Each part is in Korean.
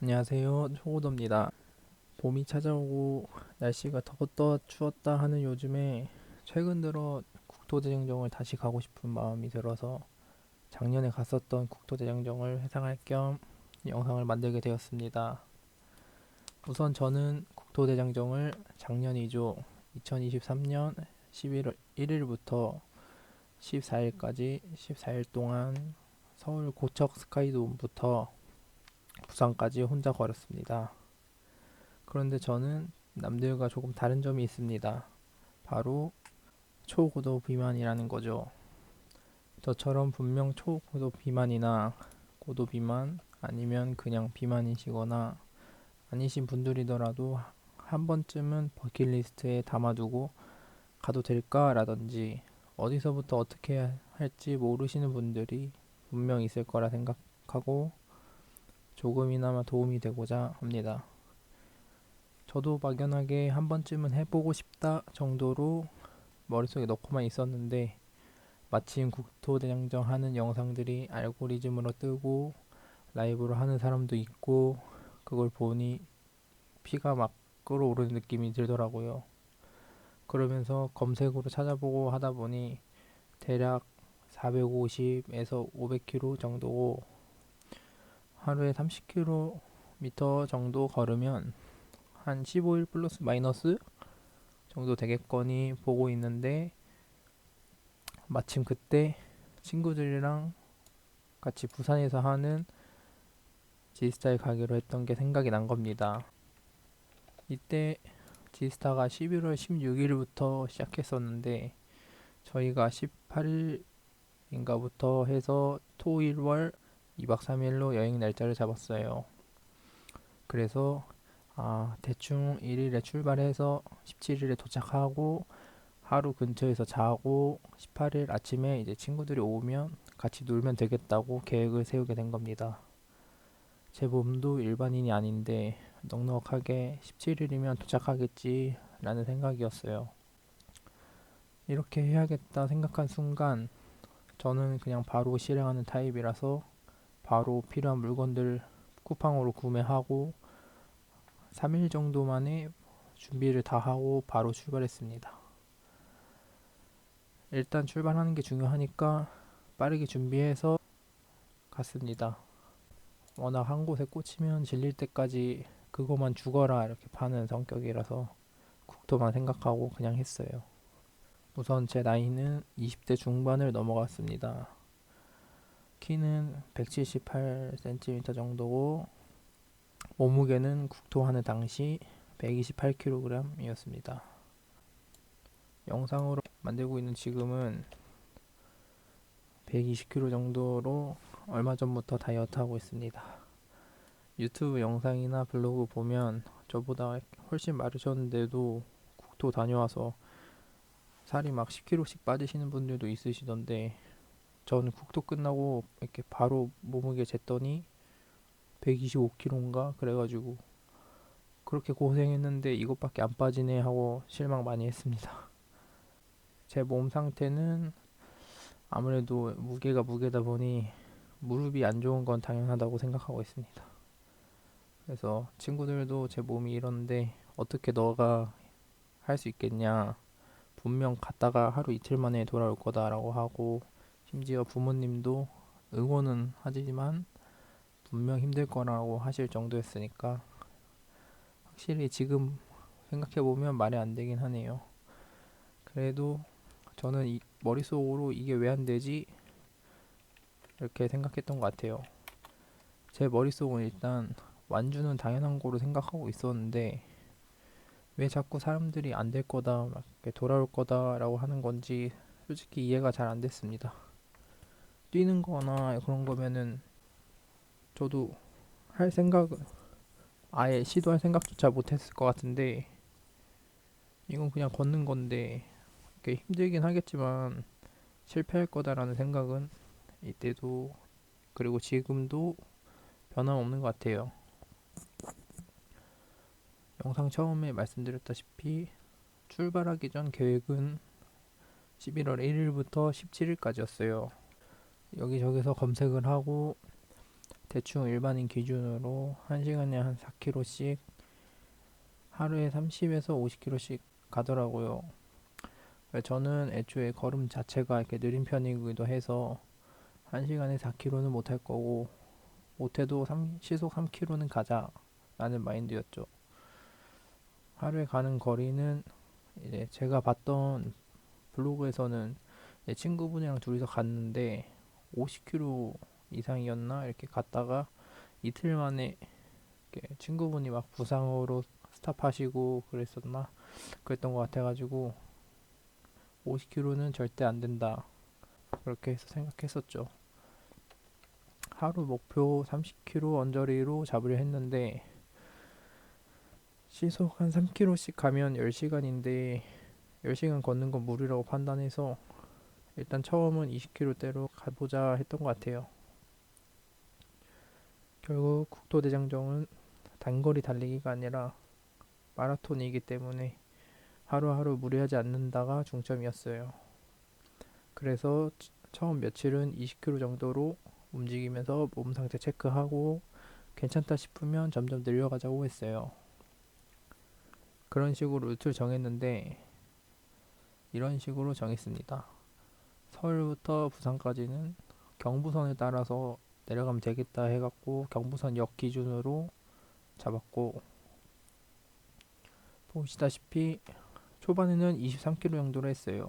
안녕하세요. 초고도입니다. 봄이 찾아오고 날씨가 더웠다 추웠다 하는 요즘에 최근 들어 국토대장정을 다시 가고 싶은 마음이 들어서 작년에 갔었던 국토대장정을 회상할 겸 영상을 만들게 되었습니다. 우선 저는 국토대장정을 작년이죠. 2023년 11월 1일부터 14일까지 14일 동안 서울 고척 스카이돔부터 부산까지 혼자 걸었습니다. 그런데 저는 남들과 조금 다른 점이 있습니다. 바로 초고도 비만이라는 거죠. 저처럼 분명 초고도 비만이나 고도 비만 아니면 그냥 비만이시거나 아니신 분들이더라도 한 번쯤은 버킷리스트에 담아두고 가도 될까라든지 어디서부터 어떻게 할지 모르시는 분들이 분명 있을 거라 생각하고 조금이나마 도움이 되고자 합니다. 저도 막연하게 한 번쯤은 해보고 싶다 정도로 머릿속에 넣고만 있었는데 마침 국토대장정 하는 영상들이 알고리즘으로 뜨고 라이브로 하는 사람도 있고 그걸 보니 피가 막 끓어오르는 느낌이 들더라고요. 그러면서 검색으로 찾아보고 하다 보니 대략 450에서 500km 정도 하루에 30km 정도 걸으면 한 15일 플러스 마이너스 정도 되겠거니 보고 있는데 마침 그때 친구들이랑 같이 부산에서 하는 지스타에 가기로 했던 게 생각이 난 겁니다. 이때 지스타가 11월 16일부터 시작했었는데 저희가 18일인가부터 해서 토일월 2박 3일로 여행 날짜를 잡았어요. 그래서 대충 1일에 출발해서 17일에 도착하고 하루 근처에서 자고 18일 아침에 이제 친구들이 오면 같이 놀면 되겠다고 계획을 세우게 된 겁니다. 제 몸도 일반인이 아닌데 넉넉하게 17일이면 도착하겠지 라는 생각이었어요. 이렇게 해야겠다 생각한 순간 저는 그냥 바로 실행하는 타입이라서 바로 필요한 물건들 쿠팡으로 구매하고 3일 정도 만에 준비를 다 하고 바로 출발했습니다. 일단 출발하는 게 중요하니까 빠르게 준비해서 갔습니다. 워낙 한 곳에 꽂히면 질릴 때까지 그거만 죽어라 이렇게 파는 성격이라서 국토만 생각하고 그냥 했어요. 우선 제 나이는 20대 중반을 넘어갔습니다. 키는 178cm 정도고 몸무게는 국토하는 당시 128kg이었습니다. 영상으로 만들고 있는 지금은 120kg 정도로 얼마 전부터 다이어트하고 있습니다. 유튜브 영상이나 블로그 보면 저보다 훨씬 마르셨는데도 국토 다녀와서 살이 막 10kg씩 빠지시는 분들도 있으시던데 저는 국토 끝나고 이렇게 바로 몸무게 쟀더니 125kg인가 그래가지고 그렇게 고생했는데 이것밖에 안 빠지네 하고 실망 많이 했습니다. 제 몸 상태는 아무래도 무게가 무게다 보니 무릎이 안 좋은 건 당연하다고 생각하고 있습니다. 그래서 친구들도 제 몸이 이런데 어떻게 너가 할 수 있겠냐, 분명 갔다가 하루 이틀 만에 돌아올 거다라고 하고 심지어 부모님도 응원은 하지만 분명 힘들 거라고 하실 정도였으니까 확실히 지금 생각해보면 말이 안 되긴 하네요. 그래도 저는 머릿속으로 이게 왜 안 되지? 이렇게 생각했던 것 같아요. 제 머릿속은 일단 완주는 당연한 거로 생각하고 있었는데 왜 자꾸 사람들이 안 될 거다, 막 이렇게 돌아올 거다라고 하는 건지 솔직히 이해가 잘 안 됐습니다. 뛰는 거나 그런 거면은 저도 할 생각, 아예 시도할 생각조차 못했을 것 같은데 이건 그냥 걷는 건데 이렇게 힘들긴 하겠지만 실패할 거다라는 생각은 이때도 그리고 지금도 변함없는 것 같아요. 영상 처음에 말씀드렸다시피 출발하기 전 계획은 11월 1일부터 17일까지였어요. 여기저기서 검색을 하고 대충 일반인 기준으로 1시간에 한 4km씩 하루에 30에서 50km씩 가더라고요. 저는 애초에 걸음 자체가 이렇게 느린 편이기도 해서 1시간에 4km는 못 할 거고 못해도 시속 3km는 가자 라는 마인드였죠. 하루에 가는 거리는 이제 제가 봤던 블로그에서는 친구분이랑 둘이서 갔는데 50km 이상이었나 이렇게 갔다가 이틀 만에 이렇게 친구분이 막 부상으로 스탑하시고 그랬었나 그랬던 것 같아가지고 50km는 절대 안 된다 그렇게 해서 생각했었죠. 하루 목표 30km 언저리로 잡으려 했는데 시속 한 3km씩 가면 10시간인데 10시간 걷는 건 무리라고 판단해서 일단 처음은 20km대로 가보자 했던 것 같아요. 결국 국토대장정은 단거리 달리기가 아니라 마라톤이기 때문에 하루하루 무리하지 않는다가 중점이었어요. 그래서 처음 며칠은 20km 정도로 움직이면서 몸 상태 체크하고 괜찮다 싶으면 점점 늘려가자고 했어요. 그런 식으로 루트를 정했는데 이런 식으로 정했습니다. 서울부터 부산까지는 경부선을 따라서 내려가면 되겠다 해갖고 경부선 역 기준으로 잡았고 보시다시피 초반에는 23km 정도로 했어요.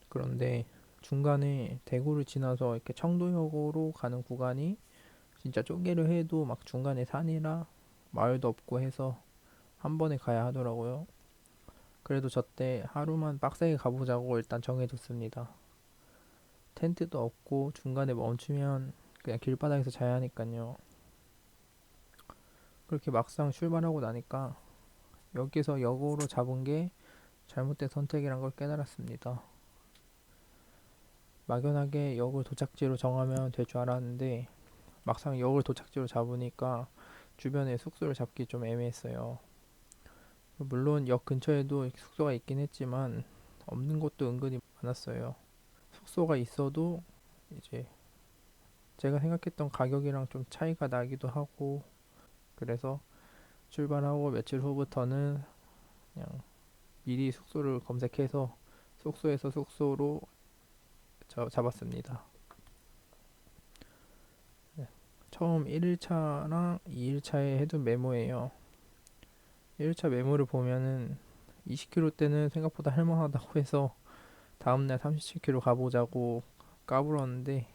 그런데 중간에 대구를 지나서 이렇게 청도역으로 가는 구간이 진짜 쪼개려 해도 막 중간에 산이라 마을도 없고 해서 한 번에 가야 하더라고요. 그래도 저때 하루만 빡세게 가보자고 일단 정해뒀습니다. 텐트도 없고 중간에 멈추면 그냥 길바닥에서 자야 하니까요. 그렇게 막상 출발하고 나니까 여기서 역으로 잡은 게 잘못된 선택이란 걸 깨달았습니다. 막연하게 역을 도착지로 정하면 될 줄 알았는데 막상 역을 도착지로 잡으니까 주변에 숙소를 잡기 좀 애매했어요. 물론 역 근처에도 숙소가 있긴 했지만 없는 곳도 은근히 많았어요. 숙소가 있어도 이제 제가 생각했던 가격이랑 좀 차이가 나기도 하고 그래서 출발하고 며칠 후부터는 그냥 미리 숙소를 검색해서 숙소에서 숙소로 잡았습니다. 네. 처음 1일차랑 2일차에 해둔 메모예요. 1일차 메모를 보면은 20km 때는 생각보다 할만하다고 해서 다음날 37km 가보자고 까불었는데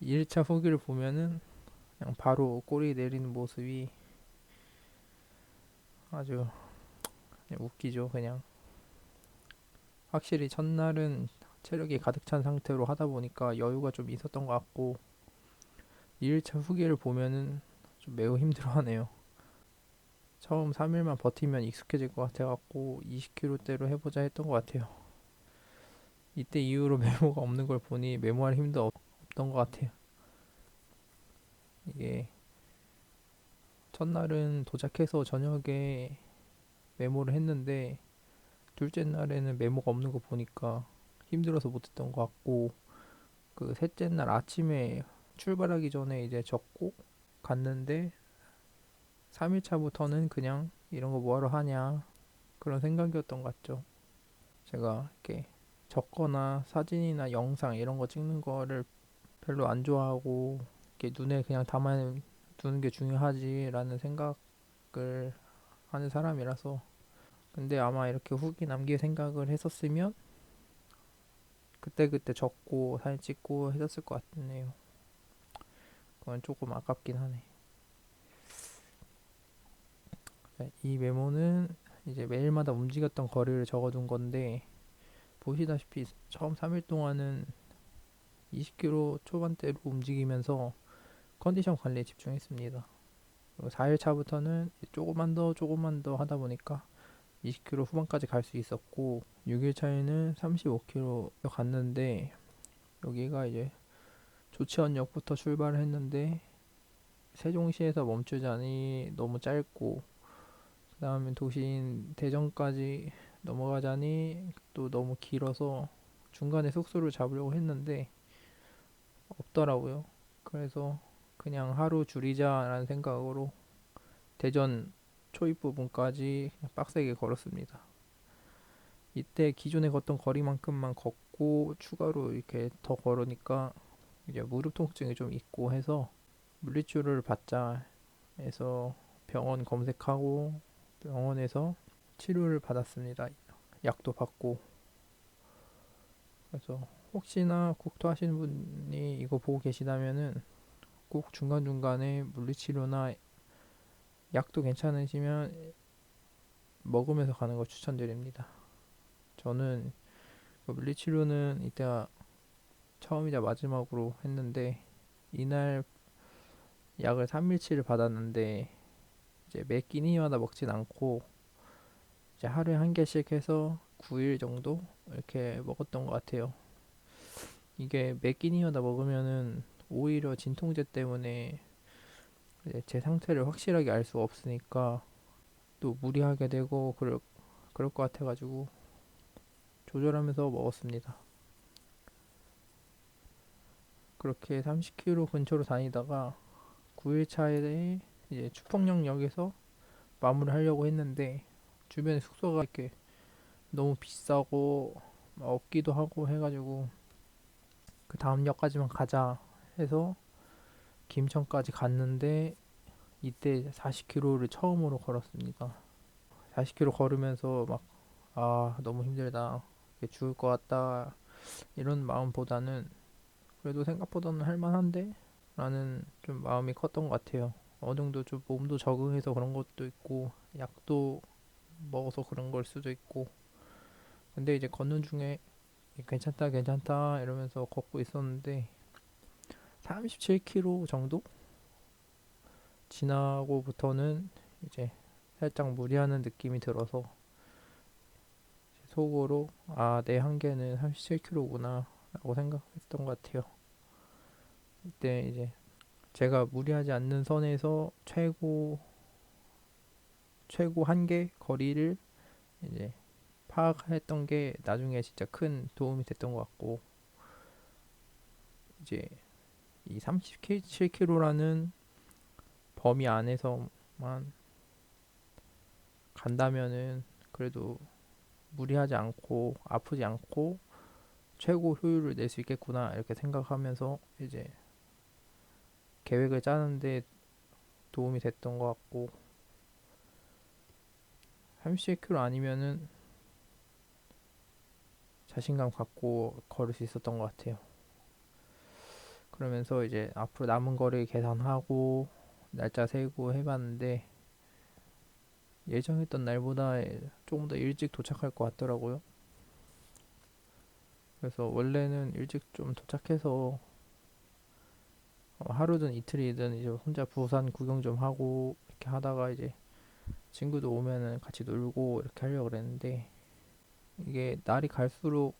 2일차 후기를 보면은 그냥 바로 꼬리 내리는 모습이 아주 그냥 웃기죠. 그냥 확실히 첫날은 체력이 가득 찬 상태로 하다 보니까 여유가 좀 있었던 것 같고 2일차 후기를 보면은 좀 매우 힘들어하네요. 처음 3일만 버티면 익숙해질 것 같아갖고 20km대로 해보자 했던 것 같아요. 이때 이후로 메모가 없는 걸 보니 메모할 힘도 없던 것 같아요. 이게 첫날은 도착해서 저녁에 메모를 했는데 둘째 날에는 메모가 없는 거 보니까 힘들어서 못했던 것 같고 그 셋째 날 아침에 출발하기 전에 이제 적고 갔는데 3일차부터는 그냥 이런 거 뭐하러 하냐 그런 생각이었던 것 같죠. 제가 이렇게 적거나 사진이나 영상 이런 거 찍는 거를 별로 안 좋아하고 이렇게 눈에 그냥 담아두는 게 중요하지라는 생각을 하는 사람이라서 근데 아마 이렇게 후기 남길 생각을 했었으면 그때그때 적고 사진 찍고 했었을 것 같네요. 그건 조금 아깝긴 하네. 이 메모는 이제 매일마다 움직였던 거리를 적어둔 건데 보시다시피 처음 3일 동안은 20km 초반대로 움직이면서 컨디션 관리에 집중했습니다. 그리고 4일 차부터는 조금만 더 하다 보니까 20km 후반까지 갈 수 있었고 6일 차에는 35km 갔는데 여기가 이제 조치원역부터 출발을 했는데 세종시에서 멈추자니 너무 짧고 그 다음에 도시인 대전까지 넘어가자니 또 너무 길어서 중간에 숙소를 잡으려고 했는데 없더라고요. 그래서 그냥 하루 줄이자라는 생각으로 대전 초입 부분까지 그냥 빡세게 걸었습니다. 이때 기존에 걷던 거리만큼만 걷고 추가로 이렇게 더 걸으니까 이제 무릎 통증이 좀 있고 해서 물리치료를 받자 해서 병원 검색하고 병원에서 치료를 받았습니다. 약도 받고. 그래서 혹시나 국토하시는 분이 이거 보고 계시다면은 꼭 중간중간에 물리치료나 약도 괜찮으시면 먹으면서 가는 걸 추천드립니다. 저는 그 물리치료는 이때가 처음이자 마지막으로 했는데 이날 약을 3일치를 받았는데 이제 매 끼니마다 먹진 않고 이제 하루에 한 개씩 해서 9일 정도 이렇게 먹었던 것 같아요. 이게 매 끼니마다 먹으면은 오히려 진통제 때문에 이제 제 상태를 확실하게 알 수가 없으니까 또 무리하게 되고 그럴 것 같아가지고 조절하면서 먹었습니다. 그렇게 30km 근처로 다니다가 9일 차에 이제 추풍령역에서 마무리하려고 했는데 주변에 숙소가 이렇게 너무 비싸고 없기도 하고 해가지고 그 다음 역까지만 가자 해서 김천까지 갔는데 이때 40km를 처음으로 걸었습니다. 40km 걸으면서 막 너무 힘들다 죽을 것 같다 이런 마음보다는 그래도 생각보다는 할만한데 라는 좀 마음이 컸던 것 같아요. 어느 정도 좀 몸도 적응해서 그런 것도 있고 약도 먹어서 그런 걸 수도 있고 근데 이제 걷는 중에 괜찮다 괜찮다 이러면서 걷고 있었는데 37km 정도 지나고부터는 이제 살짝 무리하는 느낌이 들어서 속으로 내 한계는 37km구나 라고 생각했던 것 같아요. 이때 이제 제가 무리하지 않는 선에서 최고 한계 거리를 이제 파악했던 게 나중에 진짜 큰 도움이 됐던 것 같고 이제 이 37km라는 범위 안에서만 간다면은 그래도 무리하지 않고 아프지 않고 최고 효율을 낼 수 있겠구나 이렇게 생각하면서 이제 계획을 짜는데 도움이 됐던 것 같고 37km 아니면은 자신감 갖고 걸을 수 있었던 것 같아요. 그러면서 이제 앞으로 남은 거리 계산하고 날짜 세고 해봤는데 예정했던 날보다 조금 더 일찍 도착할 것 같더라고요. 그래서 원래는 일찍 좀 도착해서 하루든 이틀이든 이제 혼자 부산 구경 좀 하고 이렇게 하다가 이제 친구도 오면은 같이 놀고 이렇게 하려고 그랬는데 이게 날이 갈수록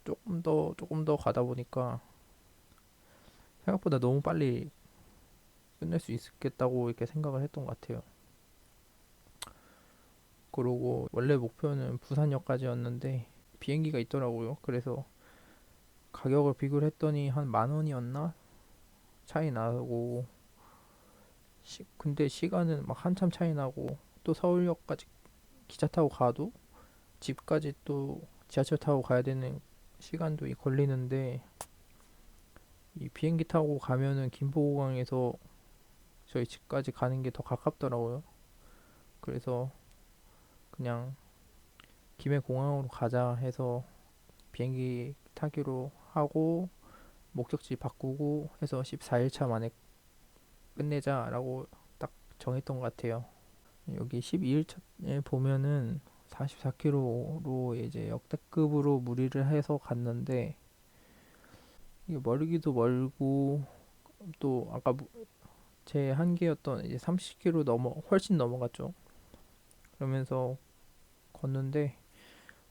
조금 더 가다 보니까 생각보다 너무 빨리 끝낼 수 있겠다고 이렇게 생각을 했던 것 같아요. 그러고 원래 목표는 부산역까지였는데 비행기가 있더라고요. 그래서 가격을 비교를 했더니 한 10,000원이었나 차이 나고 근데 시간은 막 한참 차이 나고 또 서울역까지 기차 타고 가도 집까지 또 지하철 타고 가야 되는 시간도 걸리는데 이 비행기 타고 가면은 김포공항에서 저희 집까지 가는 게 더 가깝더라고요. 그래서 그냥 김해 공항으로 가자 해서 비행기 타기로 하고 목적지 바꾸고 해서 14일차 만에 끝내자라고 딱 정했던 것 같아요. 여기 12일차에 보면은 44km로 이제 역대급으로 무리를 해서 갔는데 이게 멀기도 멀고 또 아까 제 한계였던 이제 30km 훨씬 넘어갔죠. 그러면서 걷는데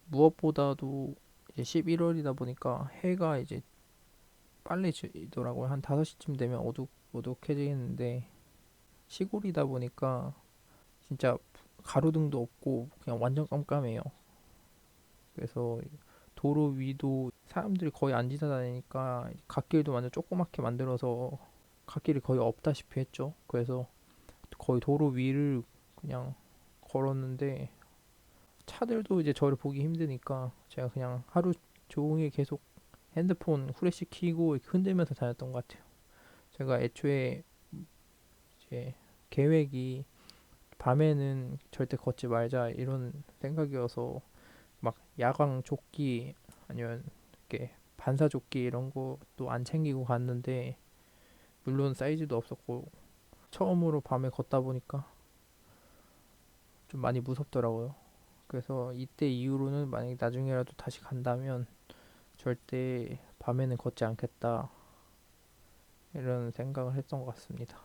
무엇보다도 이제 11월이다 보니까 해가 이제 빨리 지더라고요. 한 5시쯤 되면 어둑어둑해지는데 시골이다 보니까 진짜 가로등도 없고 그냥 완전 깜깜해요. 그래서 도로 위도 사람들이 거의 안 지나다니니까 갓길도 완전 조그맣게 만들어서 갓길이 거의 없다시피 했죠. 그래서 거의 도로 위를 그냥 걸었는데 차들도 이제 저를 보기 힘드니까 제가 그냥 하루 종일 계속 핸드폰 후레쉬 켜고 이렇게 흔들면서 다녔던 것 같아요. 제가 애초에 이제 계획이 밤에는 절대 걷지 말자 이런 생각이어서 막 야광 조끼 아니면 이렇게 반사 조끼 이런 것도 안 챙기고 갔는데 물론 사이즈도 없었고 처음으로 밤에 걷다 보니까 좀 많이 무섭더라고요. 그래서 이때 이후로는 만약에 나중에라도 다시 간다면 절대 밤에는 걷지 않겠다 이런 생각을 했던 것 같습니다.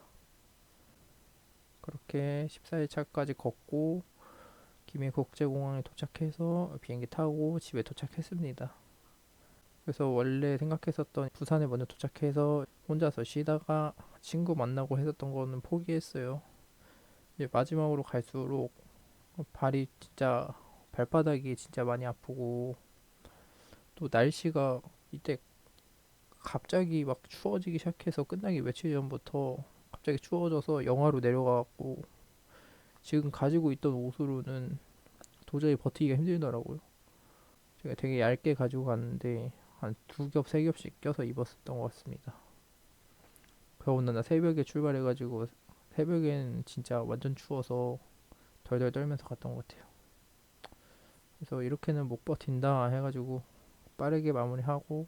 그렇게 14일차까지 걷고 김해 국제공항에 도착해서 비행기 타고 집에 도착했습니다. 그래서 원래 생각했었던 부산에 먼저 도착해서 혼자서 쉬다가 친구 만나고 했었던 거는 포기했어요. 이제 마지막으로 갈수록 발이 진짜 발바닥이 진짜 많이 아프고 또 날씨가 이때 갑자기 막 추워지기 시작해서 끝나기 며칠 전부터 갑자기 추워져서 영하로 내려가고 지금 가지고 있던 옷으로는 도저히 버티기가 힘들더라고요. 제가 되게 얇게 가지고 갔는데 한 두 겹, 세 겹씩 껴서 입었었던 것 같습니다. 더군다나 새벽에 출발해가지고 새벽엔 진짜 완전 추워서 덜덜 떨면서 갔던 것 같아요. 그래서 이렇게는 못 버틴다 해가지고 빠르게 마무리하고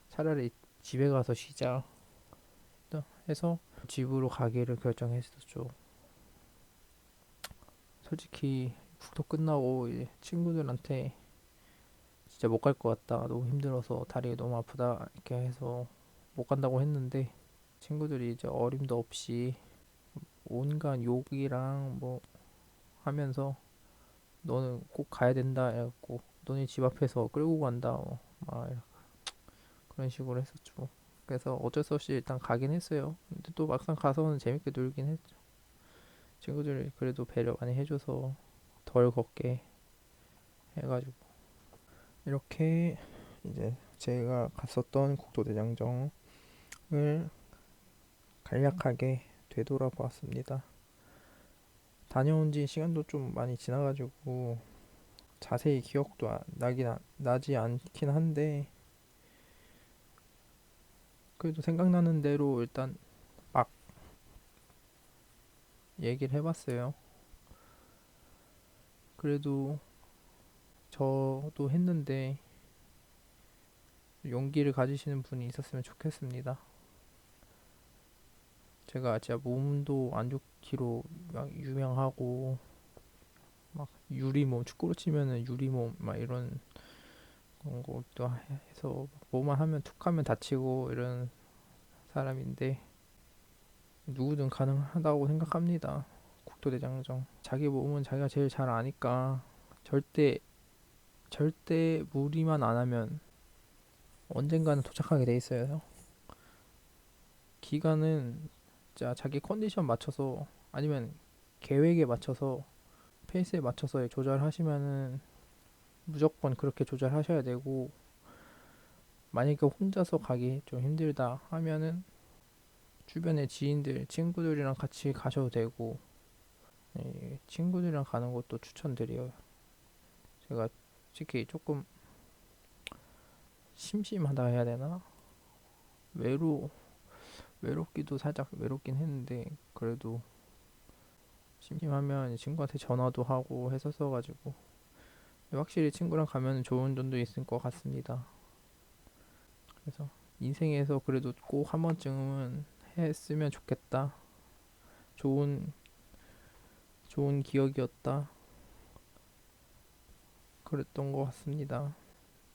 차라리 집에 가서 쉬자 해서 집으로 가기를 결정했었죠. 솔직히 국토 끝나고 이제 친구들한테 진짜 못 갈 것 같다. 너무 힘들어서 다리가 너무 아프다. 이렇게 해서 못 간다고 했는데 친구들이 이제 어림도 없이 온갖 욕이랑 뭐 하면서 너는 꼭 가야 된다 해갖고 너네 집 앞에서 끌고 간다 막 그런 식으로 했었죠. 그래서 어쩔 수 없이 일단 가긴 했어요. 근데 또 막상 가서는 재밌게 놀긴 했죠. 친구들이 그래도 배려 많이 해줘서 덜 걷게 해가지고 이렇게 이제 제가 갔었던 국토대장정을 간략하게 되돌아보았습니다. 다녀온 지 시간도 좀 많이 지나가지고 자세히 기억도 나지 않긴 한데 그래도 생각나는 대로 일단 막 얘기를 해봤어요. 그래도 저도 했는데 용기를 가지시는 분이 있었으면 좋겠습니다. 제가 진짜 몸도 안 좋기로 막 유명하고 막 유리몸 축구로 치면은 유리몸 막 이런 것도 해서 뭐만 하면 툭 하면 다치고 이런 사람인데 누구든 가능하다고 생각합니다. 국토대장정 자기 몸은 자기가 제일 잘 아니까 절대 무리만 안 하면 언젠가는 도착하게 돼 있어요. 기간은 자 자기 컨디션 맞춰서 아니면 계획에 맞춰서 페이스에 맞춰서 조절하시면은 무조건 그렇게 조절하셔야 되고 만약에 혼자서 가기 좀 힘들다 하면은 주변에 지인들, 친구들이랑 같이 가셔도 되고 친구들이랑 가는 것도 추천드려요. 제가 솔직히 조금 심심하다 해야 되나? 외로 외롭기도 살짝 외롭긴 했는데 그래도 심심하면 친구한테 전화도 하고 했었어가지고 확실히 친구랑 가면 좋은 점도 있을 것 같습니다. 그래서 인생에서 그래도 꼭 한 번쯤은 했으면 좋겠다. 좋은 기억이었다. 그랬던 것 같습니다.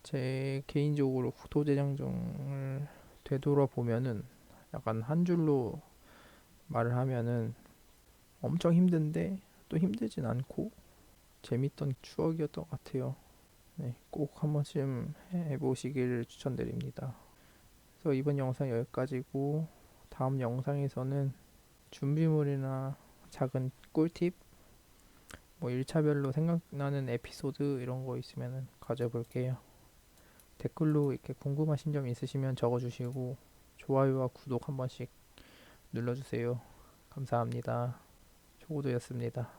제 개인적으로 국토대장정을 되돌아보면은 약간 한 줄로 말을 하면은 엄청 힘든데 또 힘들진 않고 재밌던 추억이었던 것 같아요. 네, 꼭 한 번쯤 해보시기를 추천드립니다. 그래서 이번 영상 여기까지고 다음 영상에서는 준비물이나 작은 꿀팁 뭐 1차별로 생각나는 에피소드 이런 거 있으면 가져볼게요. 댓글로 이렇게 궁금하신 점 있으시면 적어주시고 좋아요와 구독 한 번씩 눌러주세요. 감사합니다. 초고도였습니다.